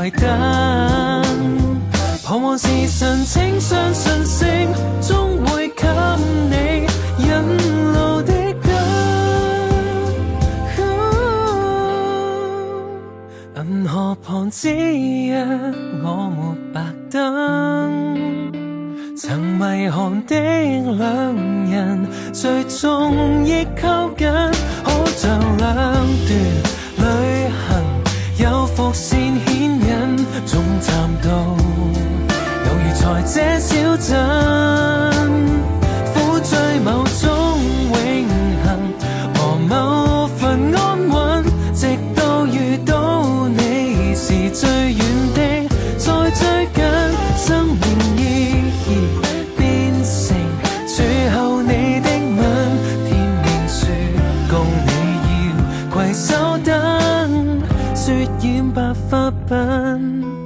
壞燈。彷徨時神請相信星終會給你引路的燈。銀河旁只一我沒白燈，曾迷航的兩人最終亦靠近，好像兩段旅行有伏線牽引，終站到猶如在這小鎮，苦追某種永恆和某份安穩，直到遇到你是最遠的再追緊，生命意義變成最後你的吻，天命說共你要攜手等，雪染白髮鬢。